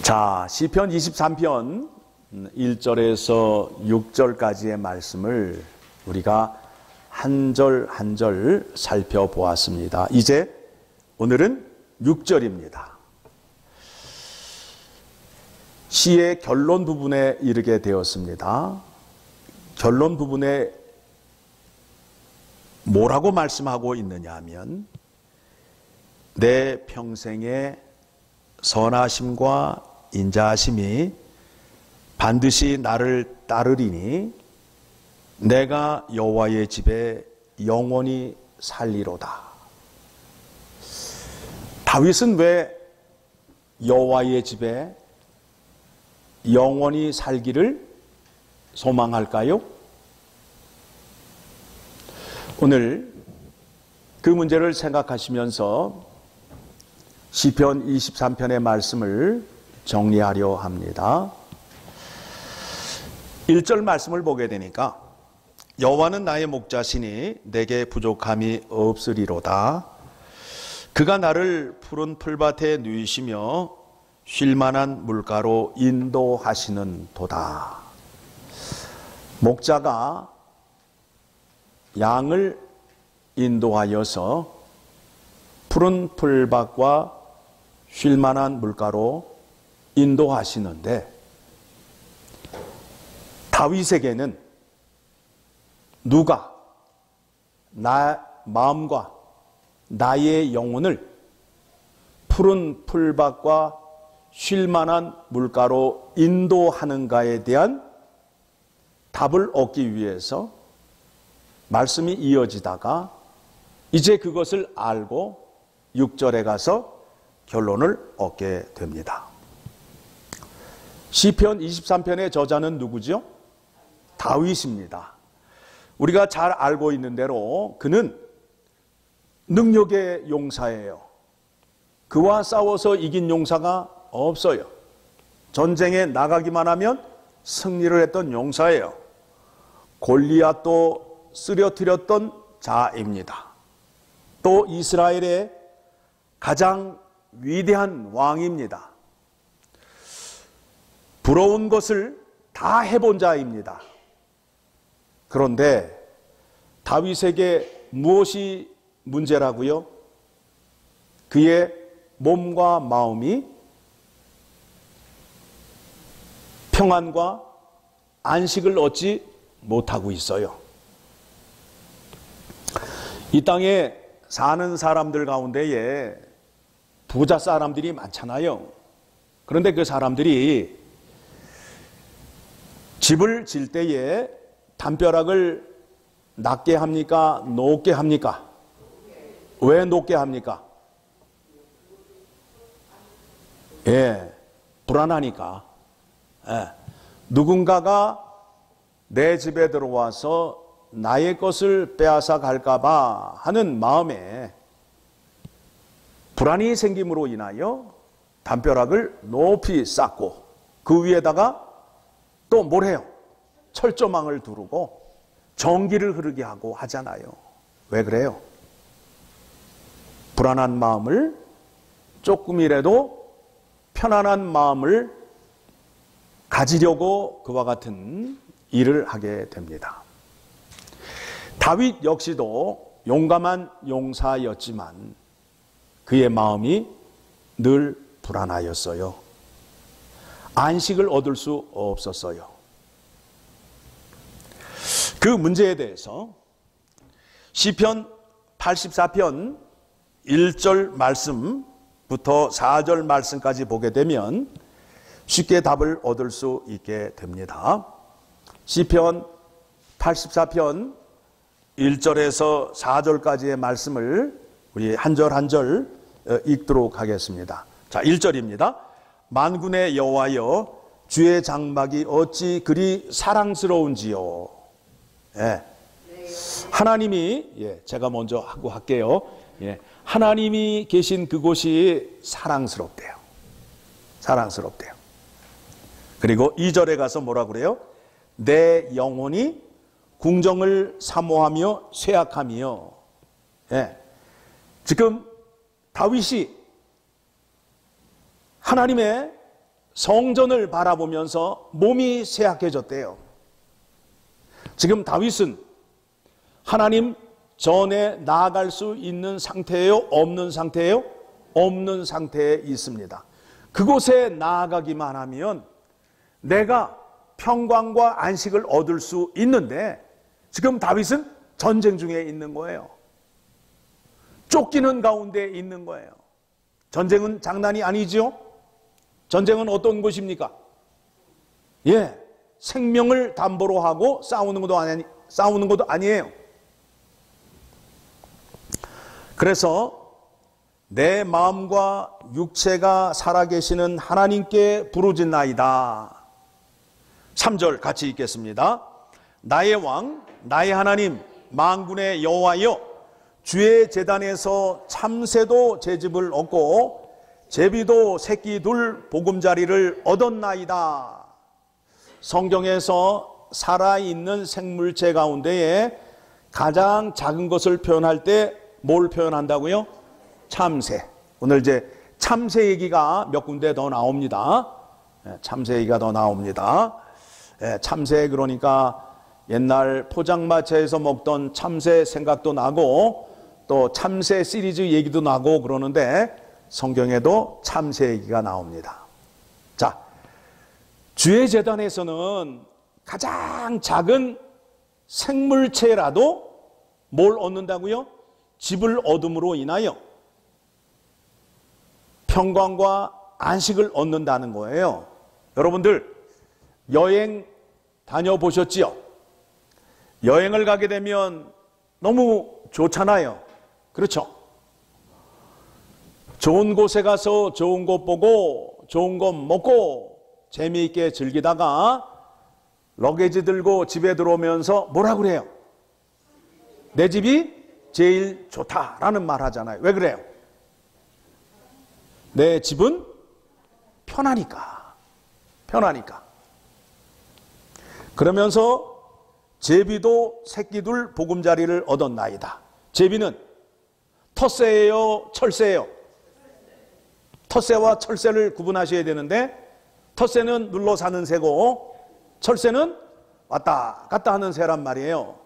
자, 시편 23편 1절에서 6절까지의 말씀을 우리가 한 절 한 절 살펴보았습니다. 이제 오늘은 6절입니다. 시의 결론 부분에 이르게 되었습니다. 결론 부분에 뭐라고 말씀하고 있느냐 하면, 내 평생의 선하심과 인자하심이 반드시 나를 따르리니 내가 여호와의 집에 영원히 살리로다. 다윗은 왜 여호와의 집에 영원히 살기를 소망할까요? 오늘 그 문제를 생각하시면서 시편 23편의 말씀을 정리하려 합니다. 1절 말씀을 보게 되니까, 여호와는 나의 목자시니 내게 부족함이 없으리로다. 그가 나를 푸른 풀밭에 누이시며 쉴만한 물가로 인도하시는 도다. 목자가 양을 인도하여서 푸른 풀밭과 쉴만한 물가로 인도하시는데, 다윗에게는 누가 나 마음과 나의 영혼을 푸른 풀밭과 쉴만한 물가로 인도하는가에 대한 답을 얻기 위해서 말씀이 이어지다가 이제 그것을 알고 6절에 가서 결론을 얻게 됩니다. 시편 23편의 저자는 누구죠? 다윗입니다. 우리가 잘 알고 있는 대로 그는 능력의 용사예요. 그와 싸워서 이긴 용사가 없어요. 전쟁에 나가기만 하면 승리를 했던 용사예요. 골리앗도 쓰러뜨렸던 자입니다. 또 이스라엘의 가장 위대한 왕입니다. 부러운 것을 다 해본 자입니다. 그런데 다윗에게 무엇이 문제라고요? 그의 몸과 마음이 평안과 안식을 얻지 못하고 있어요. 이 땅에 사는 사람들 가운데에 부자 사람들이 많잖아요. 그런데 그 사람들이 집을 질 때에 담벼락을 낮게 합니까? 높게 합니까? 왜 높게 합니까? 불안하니까. 누군가가 내 집에 들어와서 나의 것을 빼앗아 갈까봐 하는 마음에 불안이 생김으로 인하여 담벼락을 높이 쌓고 그 위에다가 또 뭘 해요? 철조망을 두르고 전기를 흐르게 하고 하잖아요. 왜 그래요? 불안한 마음을, 조금이라도 편안한 마음을 가지려고 그와 같은 일을 하게 됩니다. 다윗 역시도 용감한 용사였지만 그의 마음이 늘 불안하였어요. 안식을 얻을 수 없었어요. 그 문제에 대해서 시편 84편 1절 말씀부터 4절 말씀까지 보게 되면 쉽게 답을 얻을 수 있게 됩니다. 시편 84편 1절에서 4절까지의 말씀을 우리 한 절 한 절 읽도록 하겠습니다. 자, 1절입니다. 만군의 여호와여, 주의 장막이 어찌 그리 사랑스러운지요. 하나님이, 제가 먼저 하고 할게요. 하나님이 계신 그곳이 사랑스럽대요. 사랑스럽대요. 그리고 2절에 가서 뭐라 그래요? 내 영혼이 궁정을 사모하며 쇠약하며. 지금 다윗이 하나님의 성전을 바라보면서 몸이 쇠약해졌대요. 지금 다윗은 하나님 전에 나아갈 수 있는 상태예요? 없는 상태예요? 없는 상태에 있습니다. 그곳에 나아가기만 하면 내가 평강과 안식을 얻을 수 있는데 지금 다윗은 전쟁 중에 있는 거예요. 쫓기는 가운데 있는 거예요. 전쟁은 장난이 아니죠? 전쟁은 어떤 것입니까? 생명을 담보로 하고 싸우는 것도 아니에요. 그래서 내 마음과 육체가 살아계시는 하나님께 부르짖나이다. 3절 같이 읽겠습니다. 나의 왕, 나의 하나님, 만군의 여호와여, 주의 제단에서 참새도 제집을 얻고 제비도 새끼 둘 보금자리를 얻었나이다. 성경에서 살아있는 생물체 가운데에 가장 작은 것을 표현할 때 뭘 표현한다고요? 참새. 오늘 이제 참새 얘기가 몇 군데 더 나옵니다. 참새 얘기가 더 나옵니다. 참새 그러니까 옛날 포장마차에서 먹던 참새 생각도 나고 또 참새 시리즈 얘기도 나고 그러는데 성경에도 참새 얘기가 나옵니다. 자, 주의 제단에서는 가장 작은 생물체라도 뭘 얻는다고요? 집을 얻음으로 인하여 평강과 안식을 얻는다는 거예요. 여러분들 여행 다녀보셨지요? 여행을 가게 되면 너무 좋잖아요. 그렇죠? 좋은 곳에 가서 좋은 곳 보고 좋은 것 먹고 재미있게 즐기다가 러게지 들고 집에 들어오면서 뭐라 그래요? 내 집이 제일 좋다라는 말 하잖아요. 왜 그래요? 내 집은 편하니까. 그러면서 제비도 새끼둘 보금자리를 얻었나이다. 제비는 텃새예요, 철새예요? 텃새와 철새를 구분하셔야 되는데 텃새는 눌러 사는 새고 철새는 왔다 갔다 하는 새란 말이에요.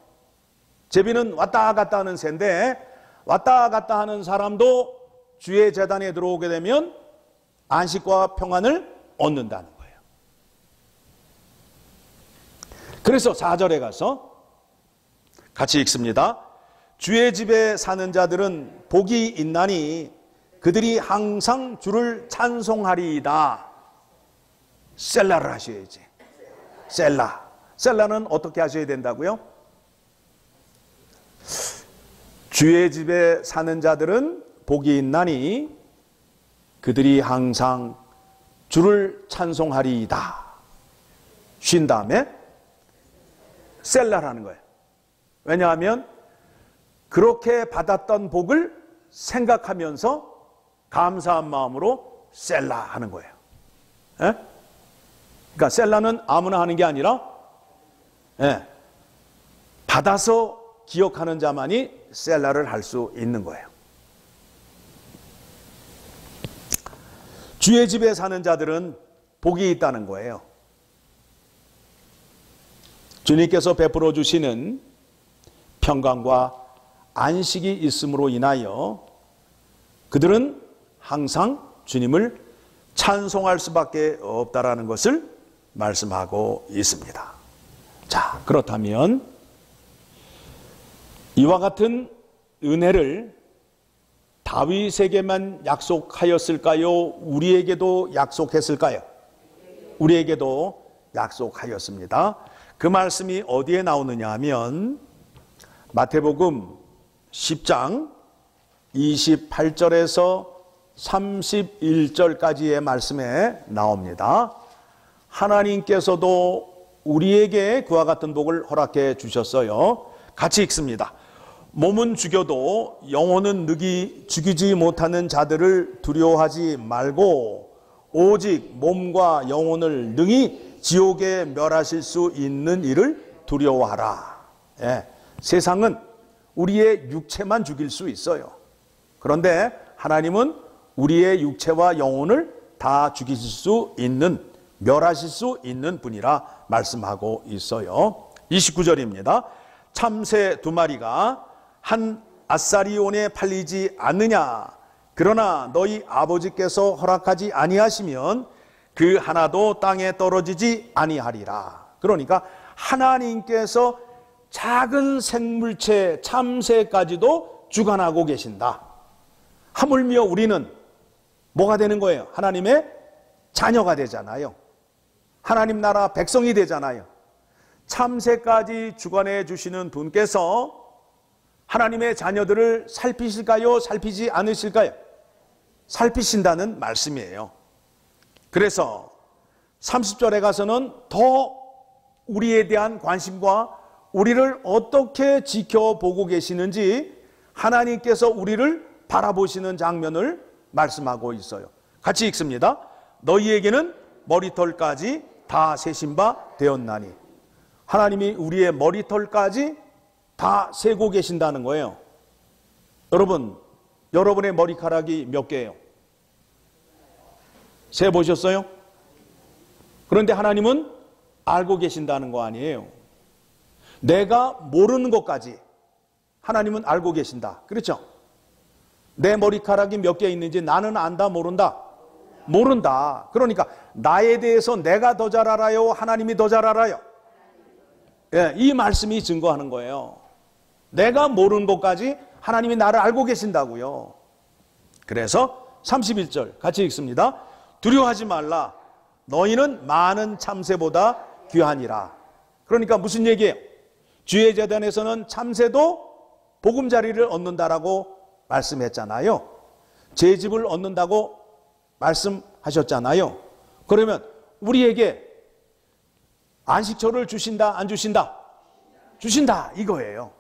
제비는 왔다 갔다 하는 새인데 왔다 갔다 하는 사람도 주의 제단에 들어오게 되면 안식과 평안을 얻는다는 거예요. 그래서 4절에 가서 같이 읽습니다. 주의 집에 사는 자들은 복이 있나니 그들이 항상 주를 찬송하리이다. 셀라를 하셔야지. 셀라는 어떻게 하셔야 된다고요? 주의 집에 사는 자들은 복이 있나니 그들이 항상 주를 찬송하리이다. 쉰 다음에 셀라라는 거예요. 왜냐하면 그렇게 받았던 복을 생각하면서 감사한 마음으로 셀라 하는 거예요. 그러니까 셀라는 아무나 하는 게 아니라 받아서 기억하는 자만이 셀라를 할 수 있는 거예요. 주의 집에 사는 자들은 복이 있다는 거예요. 주님께서 베풀어 주시는 평강과 안식이 있음으로 인하여 그들은 항상 주님을 찬송할 수밖에 없다라는 것을 말씀하고 있습니다. 자, 그렇다면 이와 같은 은혜를 다윗에게만 약속하였을까요? 우리에게도 약속했을까요? 우리에게도 약속하였습니다. 그 말씀이 어디에 나오느냐 하면 마태복음 10장 28절에서 31절까지의 말씀에 나옵니다. 하나님께서도 우리에게 그와 같은 복을 허락해 주셨어요. 같이 읽습니다. 몸은 죽여도 영혼은 능히 죽이지 못하는 자들을 두려워하지 말고 오직 몸과 영혼을 능히 지옥에 멸하실 수 있는 이를 두려워하라. 세상은 우리의 육체만 죽일 수 있어요. 그런데 하나님은 우리의 육체와 영혼을 다 죽이실 수 있는 멸하실 수 있는 분이라 말씀하고 있어요. 29절입니다. 참새 2마리가 한 아사리온에 팔리지 않느냐? 그러나 너희 아버지께서 허락하지 아니하시면 그 하나도 땅에 떨어지지 아니하리라. 그러니까 하나님께서 작은 생물체 참새까지도 주관하고 계신다. 하물며 우리는 뭐가 되는 거예요? 하나님의 자녀가 되잖아요. 하나님 나라 백성이 되잖아요. 참새까지 주관해 주시는 분께서 하나님의 자녀들을 살피실까요? 살피지 않으실까요? 살피신다는 말씀이에요. 그래서 30절에 가서는 더 우리에 대한 관심과 우리를 어떻게 지켜보고 계시는지 하나님께서 우리를 바라보시는 장면을 말씀하고 있어요. 같이 읽습니다. 너희에게는 머리털까지 다 세신 바 되었나니. 하나님이 우리의 머리털까지 다 세고 계신다는 거예요. 여러분, 여러분의 머리카락이 몇 개예요? 세 보셨어요? 그런데 하나님은 알고 계신다는 거 아니에요. 내가 모르는 것까지 하나님은 알고 계신다. 그렇죠? 내 머리카락이 몇 개 있는지 나는 안다, 모른다? 모른다. 그러니까 나에 대해서 내가 더 잘 알아요? 하나님이 더 잘 알아요? 예, 이 말씀이 증거하는 거예요. 내가 모르는 것까지 하나님이 나를 알고 계신다고요. 그래서 31절 같이 읽습니다. 두려워하지 말라. 너희는 많은 참새보다 귀하니라. 그러니까 무슨 얘기예요? 주의 재단에서는 참새도 보금자리를 얻는다라고 말씀했잖아요. 제 집을 얻는다고 말씀하셨잖아요. 그러면 우리에게 안식처를 주신다, 안 주신다? 주신다, 이거예요.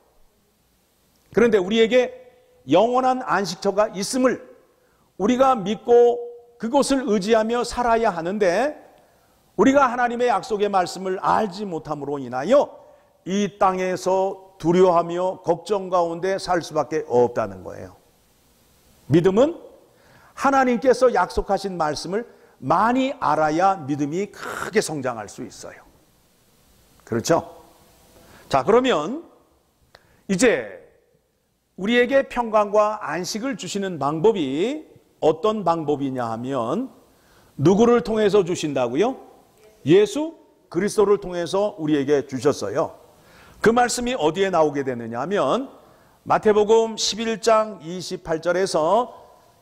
그런데 우리에게 영원한 안식처가 있음을 우리가 믿고 그것을 의지하며 살아야 하는데, 우리가 하나님의 약속의 말씀을 알지 못함으로 인하여 이 땅에서 두려워하며 걱정 가운데 살 수밖에 없다는 거예요. 믿음은 하나님께서 약속하신 말씀을 많이 알아야 믿음이 크게 성장할 수 있어요. 그렇죠? 자, 그러면 이제 우리에게 평강과 안식을 주시는 방법이 어떤 방법이냐 하면, 누구를 통해서 주신다고요? 예수 그리스도를 통해서 우리에게 주셨어요. 그 말씀이 어디에 나오게 되느냐 하면 마태복음 11장 28절에서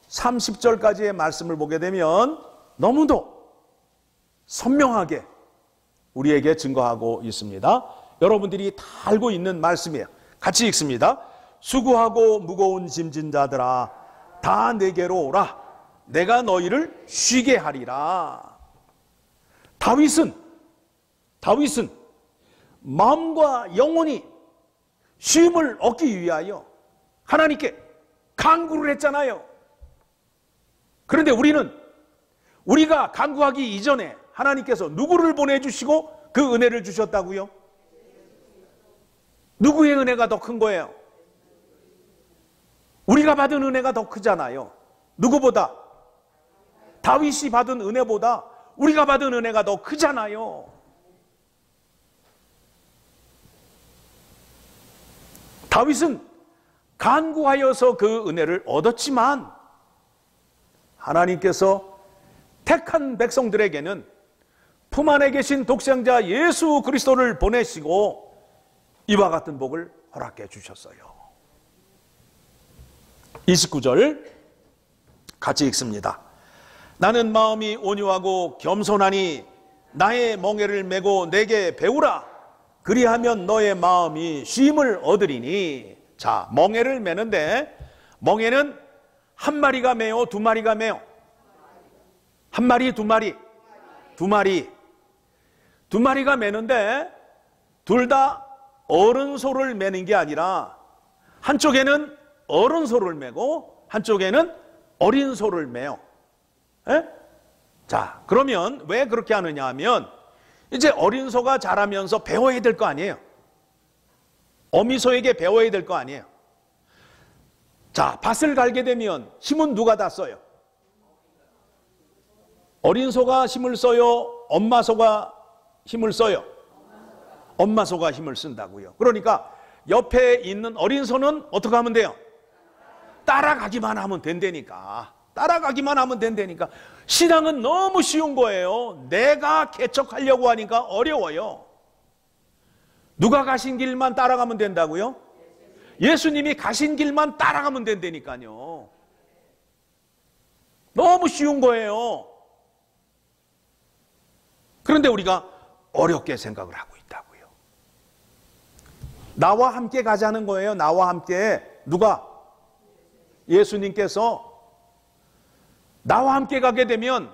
30절까지의 말씀을 보게 되면 너무도 선명하게 우리에게 증거하고 있습니다. 여러분들이 다 알고 있는 말씀이에요. 같이 읽습니다. 수고하고 무거운 짐진 자들아 다 내게로 오라. 내가 너희를 쉬게 하리라. 다윗은 마음과 영혼이 쉼을 얻기 위하여 하나님께 간구를 했잖아요. 그런데 우리가 간구하기 이전에 하나님께서 누구를 보내주시고 그 은혜를 주셨다고요? 누구의 은혜가 더 큰 거예요? 우리가 받은 은혜가 더 크잖아요. 누구보다? 다윗이 받은 은혜보다 우리가 받은 은혜가 더 크잖아요. 다윗은 간구하여서 그 은혜를 얻었지만 하나님께서 택한 백성들에게는 품 안에 계신 독생자 예수 그리스도를 보내시고 이와 같은 복을 허락해 주셨어요. 29절 같이 읽습니다. 나는 마음이 온유하고 겸손하니 나의 멍에를 메고 내게 배우라. 그리하면 너의 마음이 쉼을 얻으리니. 자, 멍에를 메는데 멍에는 한 마리가 메요, 두 마리가 메요? 한 마리, 두 마리? 두 마리. 두 마리가 메는데 둘 다 어른 소를 메는 게 아니라 한쪽에는 어른 소를 메고 한쪽에는 어린 소를 메요. 에? 자, 그러면 왜 그렇게 하느냐 하면 이제 어린 소가 자라면서 배워야 될 거 아니에요. 어미소에게 배워야 될 거 아니에요. 자, 밭을 갈게 되면 힘은 누가 다 써요? 어린 소가 힘을 써요? 엄마 소가 힘을 써요? 엄마 소가 힘을 쓴다고요. 그러니까 옆에 있는 어린 소는 어떻게 하면 돼요? 따라가기만 하면 된다니까. 따라가기만 하면 된다니까. 신앙은 너무 쉬운 거예요. 내가 개척하려고 하니까 어려워요. 누가 가신 길만 따라가면 된다고요? 예수님이 가신 길만 따라가면 된다니까요. 너무 쉬운 거예요. 그런데 우리가 어렵게 생각을 하고 있다고요. 나와 함께 가자는 거예요. 나와 함께. 누가? 예수님께서 나와 함께 가게 되면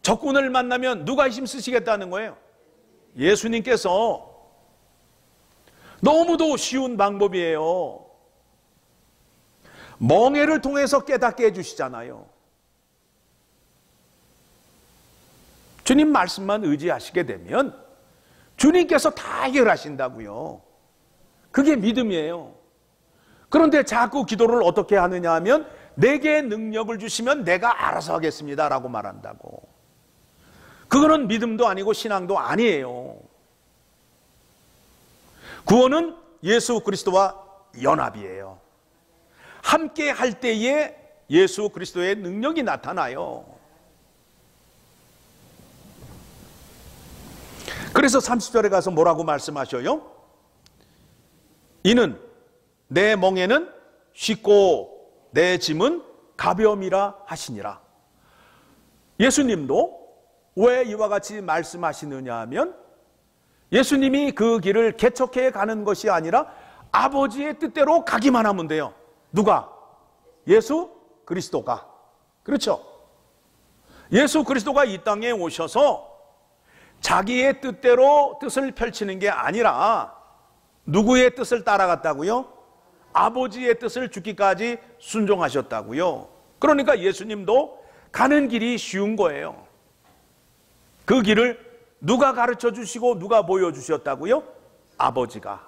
적군을 만나면 누가 힘쓰시겠다는 거예요? 예수님께서. 너무도 쉬운 방법이에요. 멍에를 통해서 깨닫게 해주시잖아요. 주님 말씀만 의지하시게 되면 주님께서 다 해결하신다고요. 그게 믿음이에요. 그런데 자꾸 기도를 어떻게 하느냐 하면 내게 능력을 주시면 내가 알아서 하겠습니다 라고 말한다고. 그거는 믿음도 아니고 신앙도 아니에요. 구원은 예수 그리스도와 연합이에요. 함께 할 때에 예수 그리스도의 능력이 나타나요. 그래서 30절에 가서 뭐라고 말씀하셔요? 이는 내 멍에는 쉽고 내 짐은 가벼움이라 하시니라. 예수님도 왜 이와 같이 말씀하시느냐 하면 예수님이 그 길을 개척해 가는 것이 아니라 아버지의 뜻대로 가기만 하면 돼요. 누가? 예수 그리스도가. 그렇죠? 예수 그리스도가 이 땅에 오셔서 자기의 뜻대로 뜻을 펼치는 게 아니라 누구의 뜻을 따라갔다고요? 아버지의 뜻을 죽기까지 순종하셨다고요. 그러니까 예수님도 가는 길이 쉬운 거예요. 그 길을 누가 가르쳐 주시고 누가 보여주셨다고요? 아버지가.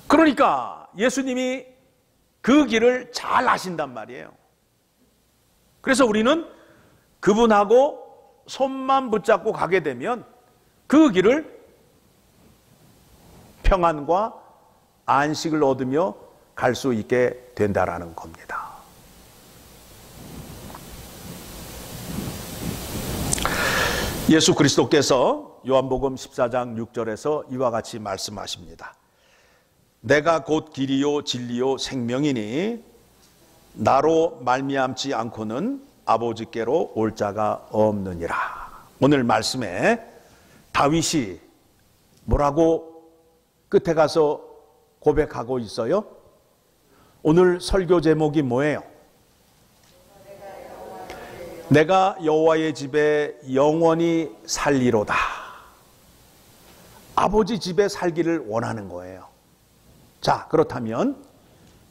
그러니까 예수님이 그 길을 잘 아신단 말이에요. 그래서 우리는 그분하고 손만 붙잡고 가게 되면 그 길을 평안과 안식을 얻으며 갈 수 있게 된다라는 겁니다. 예수 그리스도께서 요한복음 14장 6절에서 이와 같이 말씀하십니다. 내가 곧 길이요 진리요 생명이니 나로 말미암지 않고는 아버지께로 올 자가 없느니라. 오늘 말씀에 다윗이 뭐라고 끝에 가서 고백하고 있어요? 오늘 설교 제목이 뭐예요? 내가 여호와의 집에 영원히 살리로다. 아버지 집에 살기를 원하는 거예요. 자, 그렇다면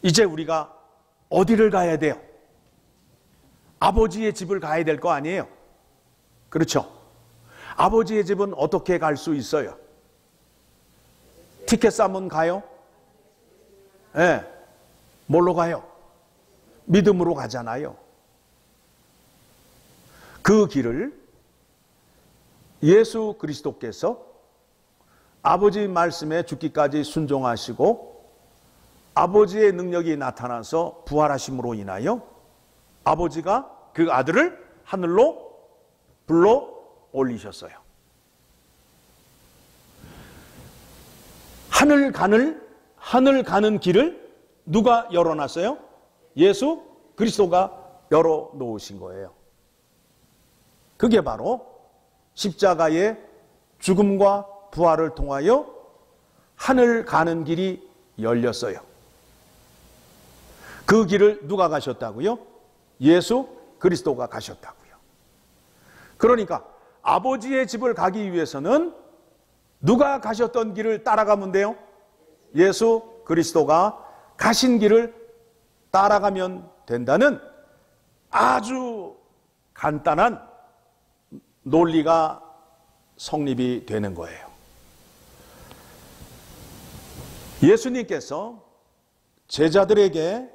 이제 우리가 어디를 가야 돼요? 아버지의 집을 가야 될 거 아니에요? 그렇죠? 아버지의 집은 어떻게 갈 수 있어요? 티켓 싸면 가요? 예. 네. 뭘로 가요? 믿음으로 가잖아요. 그 길을 예수 그리스도께서 아버지 말씀에 죽기까지 순종하시고 아버지의 능력이 나타나서 부활하심으로 인하여 아버지가 그 아들을 하늘로 불러 올리셨어요. 하늘 가는 길을 누가 열어놨어요? 예수 그리스도가 열어놓으신 거예요. 그게 바로 십자가의 죽음과 부활을 통하여 하늘 가는 길이 열렸어요. 그 길을 누가 가셨다고요? 예수 그리스도가 가셨다고요. 그러니까 아버지의 집을 가기 위해서는 누가 가셨던 길을 따라가면 돼요? 예수 그리스도가 가신 길을 따라가면 된다는 아주 간단한 논리가 성립이 되는 거예요. 예수님께서 제자들에게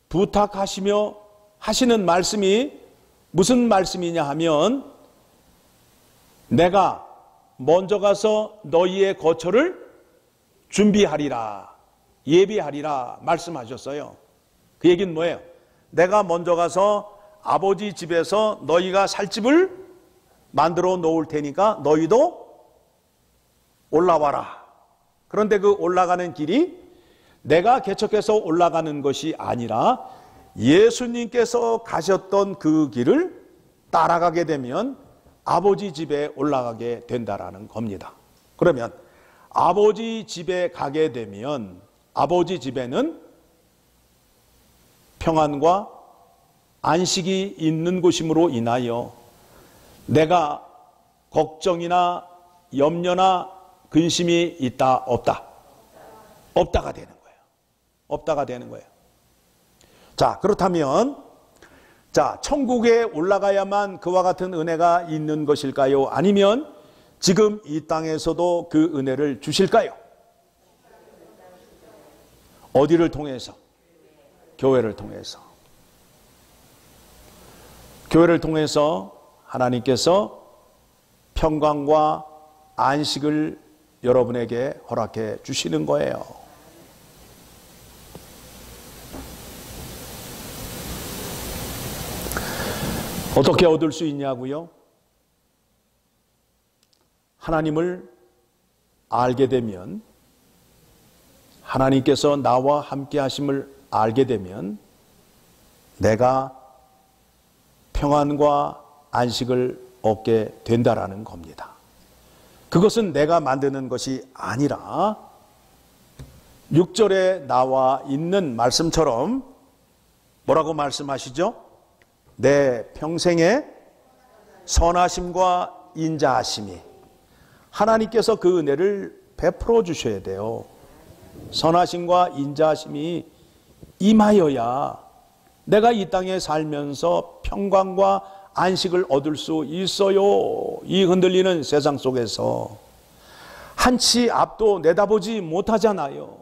부탁하시며 하시는 말씀이 무슨 말씀이냐 하면 내가 먼저 가서 너희의 거처를 준비하리라, 예비하리라 말씀하셨어요. 그 얘기는 뭐예요? 내가 먼저 가서 아버지 집에서 너희가 살 집을 만들어 놓을 테니까 너희도 올라와라. 그런데 그 올라가는 길이 내가 개척해서 올라가는 것이 아니라 예수님께서 가셨던 그 길을 따라가게 되면 아버지 집에 올라가게 된다라는 겁니다. 그러면 아버지 집에 가게 되면 아버지 집에는 평안과 안식이 있는 곳임으로 인하여 내가 걱정이나 염려나 근심이 있다 없다? 없다가 되는 거예요. 없다가 되는 거예요. 자, 그렇다면 자, 천국에 올라가야만 그와 같은 은혜가 있는 것일까요? 아니면 지금 이 땅에서도 그 은혜를 주실까요? 어디를 통해서? 교회를 통해서. 교회를 통해서 하나님께서 평강과 안식을 여러분에게 허락해 주시는 거예요. 어떻게 얻을 수 있냐고요? 하나님을 알게 되면, 하나님께서 나와 함께 하심을 알게 되면 내가 평안과 안식을 얻게 된다라는 겁니다. 그것은 내가 만드는 것이 아니라 6절에 나와 있는 말씀처럼 뭐라고 말씀하시죠? 내 평생의 선하심과 인자하심이, 하나님께서 그 은혜를 베풀어 주셔야 돼요. 선하심과 인자하심이 임하여야 내가 이 땅에 살면서 평강과 안식을 얻을 수 있어요. 이 흔들리는 세상 속에서 한치 앞도 내다보지 못하잖아요.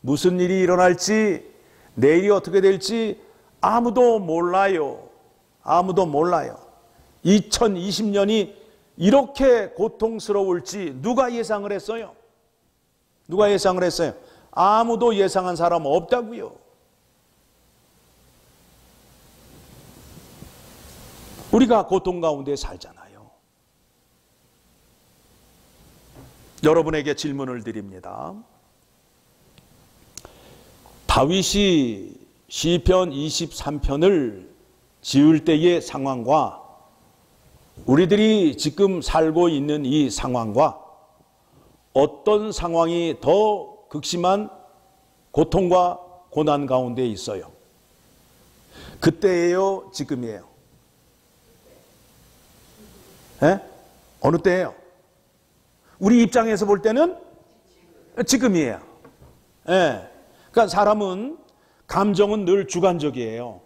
무슨 일이 일어날지, 내일이 어떻게 될지 아무도 몰라요. 아무도 몰라요. 2020년이 이렇게 고통스러울지 누가 예상을 했어요? 누가 예상을 했어요? 아무도 예상한 사람 없다고요. 우리가 고통 가운데 살잖아요. 여러분에게 질문을 드립니다. 다윗이 시편 23편을 지을 때의 상황과 우리들이 지금 살고 있는 이 상황과 어떤 상황이 더 극심한 고통과 고난 가운데 있어요? 그때예요? 지금이에요? 예? 어느 때예요? 우리 입장에서 볼 때는 지금이에요. 예. 그러니까 사람은 감정은 늘 주관적이에요.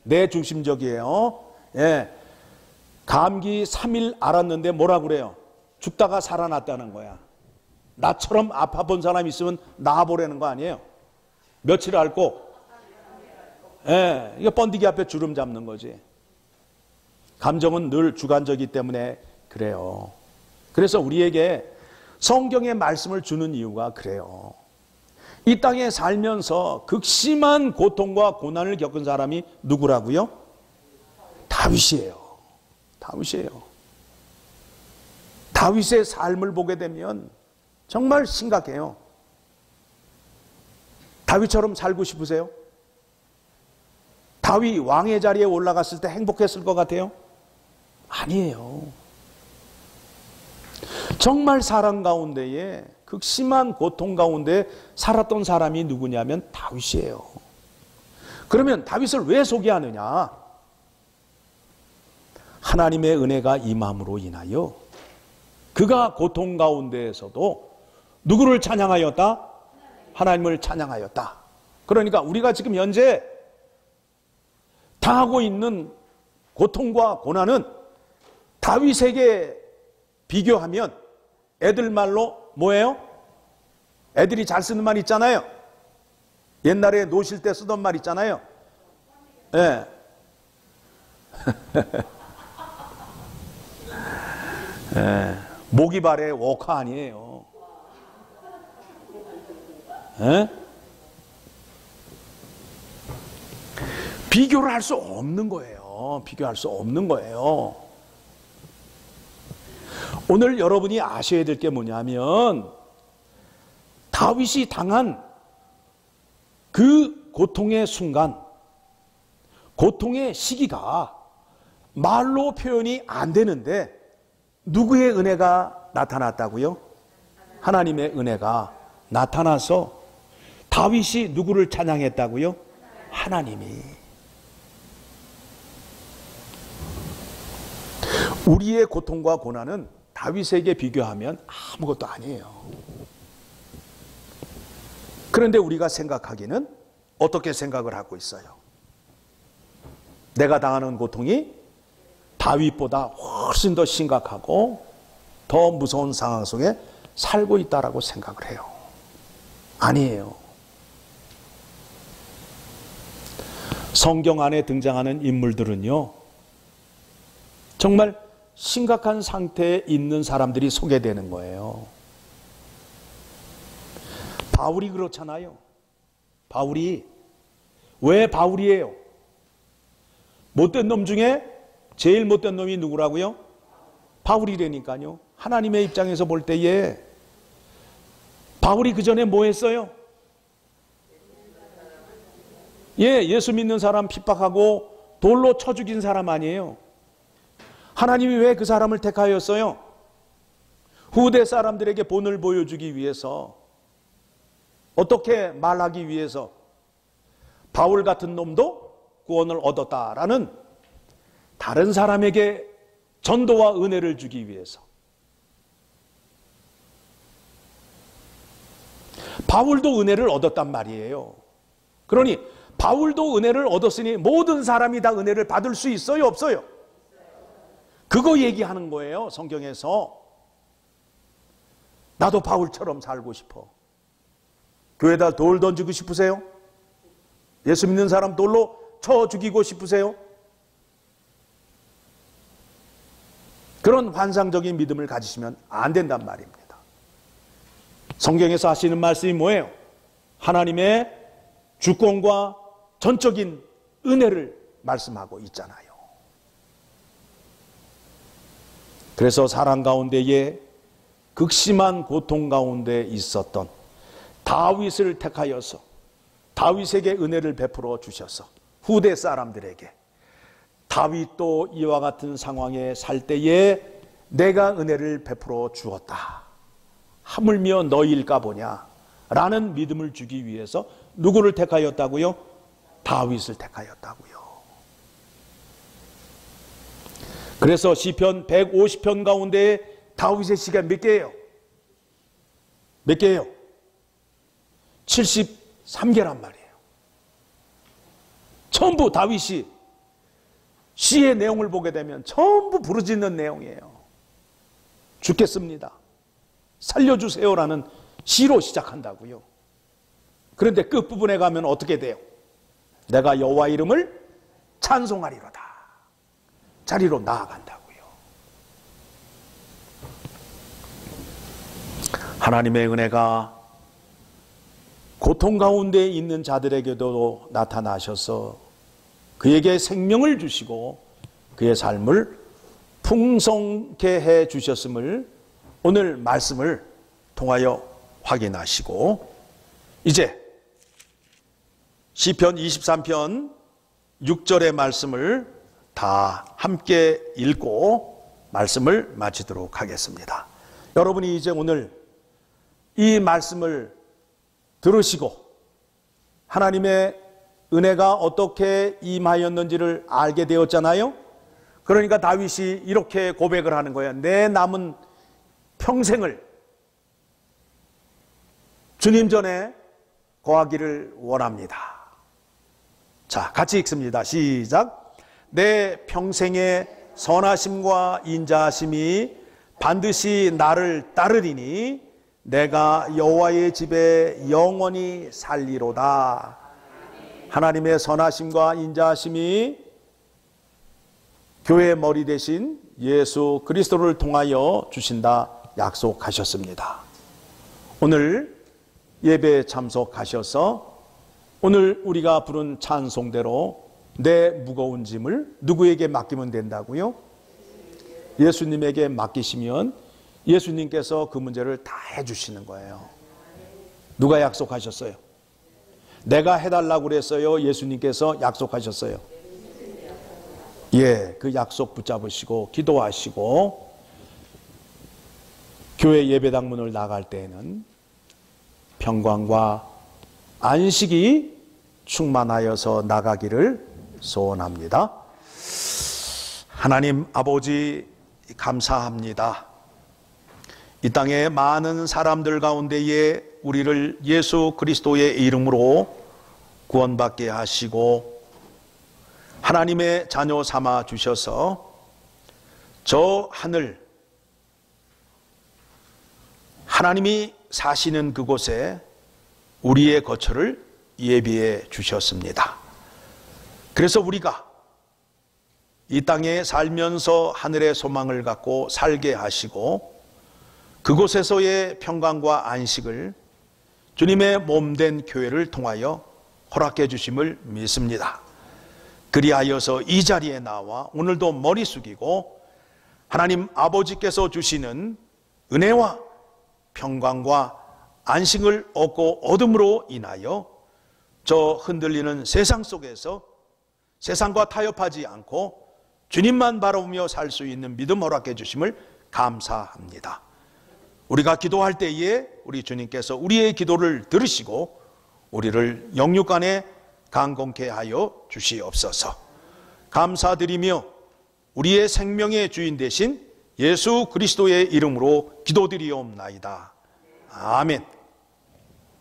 내 중심적이에요. 예. 감기 3일 앓았는데 뭐라 그래요? 죽다가 살아났다는 거야. 나처럼 아파본 사람 있으면 나아보라는 거 아니에요? 며칠 앓고, 예, 이거 번데기 앞에 주름 잡는 거지. 감정은 늘 주관적이기 때문에 그래요. 그래서 우리에게 성경의 말씀을 주는 이유가 그래요. 이 땅에 살면서 극심한 고통과 고난을 겪은 사람이 누구라고요? 다윗이에요. 다윗이에요. 다윗의 삶을 보게 되면 정말 심각해요. 다윗처럼 살고 싶으세요? 다윗 왕의 자리에 올라갔을 때 행복했을 것 같아요? 아니에요. 정말 사랑 가운데에 극심한 고통 가운데 살았던 사람이 누구냐면 다윗이에요. 그러면 다윗을 왜 소개하느냐? 하나님의 은혜가 임함으로 인하여 그가 고통 가운데에서도 누구를 찬양하였다? 하나님을 찬양하였다. 그러니까 우리가 지금 현재 당하고 있는 고통과 고난은 다윗에게 비교하면 애들 말로 뭐예요? 애들이 잘 쓰는 말 있잖아요. 옛날에 노실 때 쓰던 말 있잖아요. 예. 모기발의 워커 아니에요. 에? 비교를 할 수 없는 거예요. 비교할 수 없는 거예요. 오늘 여러분이 아셔야 될 게 뭐냐면 다윗이 당한 그 고통의 순간, 고통의 시기가 말로 표현이 안 되는데 누구의 은혜가 나타났다고요? 하나님의 은혜가 나타나서 다윗이 누구를 찬양했다고요? 하나님이. 우리의 고통과 고난은 다윗에게 비교하면 아무것도 아니에요. 그런데 우리가 생각하기는 어떻게 생각을 하고 있어요? 내가 당하는 고통이 다윗보다 훨씬 더 심각하고 더 무서운 상황 속에 살고 있다라고 생각을 해요. 아니에요. 성경 안에 등장하는 인물들은요, 정말 심각한 상태에 있는 사람들이 소개되는 거예요. 바울이 그렇잖아요. 바울이 왜 바울이에요? 못된 놈 중에 제일 못된 놈이 누구라고요? 바울이라니까요. 하나님의 입장에서 볼 때에 바울이 그 전에 뭐 했어요? 예수 믿는 사람 핍박하고 돌로 쳐 죽인 사람 아니에요. 하나님이 왜 그 사람을 택하였어요? 후대 사람들에게 본을 보여주기 위해서, 어떻게 말하기 위해서 바울 같은 놈도 구원을 얻었다라는 다른 사람에게 전도와 은혜를 주기 위해서. 바울도 은혜를 얻었단 말이에요. 그러니 바울도 은혜를 얻었으니 모든 사람이 다 은혜를 받을 수 있어요, 없어요? 그거 얘기하는 거예요, 성경에서. 나도 바울처럼 살고 싶어. 교회에다 돌 던지고 싶으세요? 예수 믿는 사람 돌로 쳐 죽이고 싶으세요? 그런 환상적인 믿음을 가지시면 안 된단 말입니다. 성경에서 하시는 말씀이 뭐예요? 하나님의 주권과 전적인 은혜를 말씀하고 있잖아요. 그래서 사랑 가운데에 극심한 고통 가운데 있었던 다윗을 택하여서 다윗에게 은혜를 베풀어 주셔서 후대 사람들에게 다윗도 이와 같은 상황에 살 때에 내가 은혜를 베풀어 주었다, 하물며 너희일까 보냐 라는 믿음을 주기 위해서 누구를 택하였다고요? 다윗을 택하였다고요. 그래서 시편 150편 가운데 다윗의 시가 몇 개예요? 몇 개예요? 73개란 말이에요. 전부 다윗이 시의 내용을 보게 되면 전부 부르짖는 내용이에요. 죽겠습니다, 살려주세요라는 시로 시작한다고요. 그런데 끝부분에 가면 어떻게 돼요? 내가 여호와 이름을 찬송하리로다, 자리로 나아간다고요. 하나님의 은혜가 고통 가운데 있는 자들에게도 나타나셔서 그에게 생명을 주시고 그의 삶을 풍성케 해 주셨음을 오늘 말씀을 통하여 확인하시고, 이제 시편 23편 6절의 말씀을 다 함께 읽고 말씀을 마치도록 하겠습니다. 여러분이 이제 오늘 이 말씀을 들으시고 하나님의 은혜가 어떻게 임하였는지를 알게 되었잖아요. 그러니까 다윗이 이렇게 고백을 하는 거예요. 내 남은 평생을 주님 전에 거하기를 원합니다. 자, 같이 읽습니다. 시작. 내 평생의 선하심과 인자하심이 반드시 나를 따르리니 내가 여호와의 집에 영원히 살리로다. 하나님의 선하심과 인자하심이 교회의 머리 대신 예수 그리스도를 통하여 주신다 약속하셨습니다. 오늘 예배에 참석하셔서 오늘 우리가 부른 찬송대로 내 무거운 짐을 누구에게 맡기면 된다고요? 예수님에게 맡기시면 예수님께서 그 문제를 다 해주시는 거예요. 누가 약속하셨어요? 내가 해달라고 그랬어요? 예수님께서 약속하셨어요? 예, 그 약속 붙잡으시고 기도하시고 교회 예배당 문을 나갈 때에는 평강과 안식이 충만하여서 나가기를 소원합니다. 하나님 아버지 감사합니다. 이 땅에 많은 사람들 가운데에 우리를 예수 그리스도의 이름으로 구원받게 하시고 하나님의 자녀 삼아 주셔서 저 하늘 하나님이 사시는 그곳에 우리의 거처를 예비해 주셨습니다. 그래서 우리가 이 땅에 살면서 하늘의 소망을 갖고 살게 하시고 그곳에서의 평강과 안식을 주님의 몸된 교회를 통하여 허락해 주심을 믿습니다. 그리하여서 이 자리에 나와 오늘도 머리 숙이고 하나님 아버지께서 주시는 은혜와 평강과 안식을 얻고 얻음으로 인하여 저 흔들리는 세상 속에서 세상과 타협하지 않고 주님만 바라보며 살 수 있는 믿음 허락해 주심을 감사합니다. 우리가 기도할 때에 우리 주님께서 우리의 기도를 들으시고 우리를 영육간에 강건케 하여 주시옵소서. 감사드리며 우리의 생명의 주인 되신 예수 그리스도의 이름으로 기도드리옵나이다. 아멘.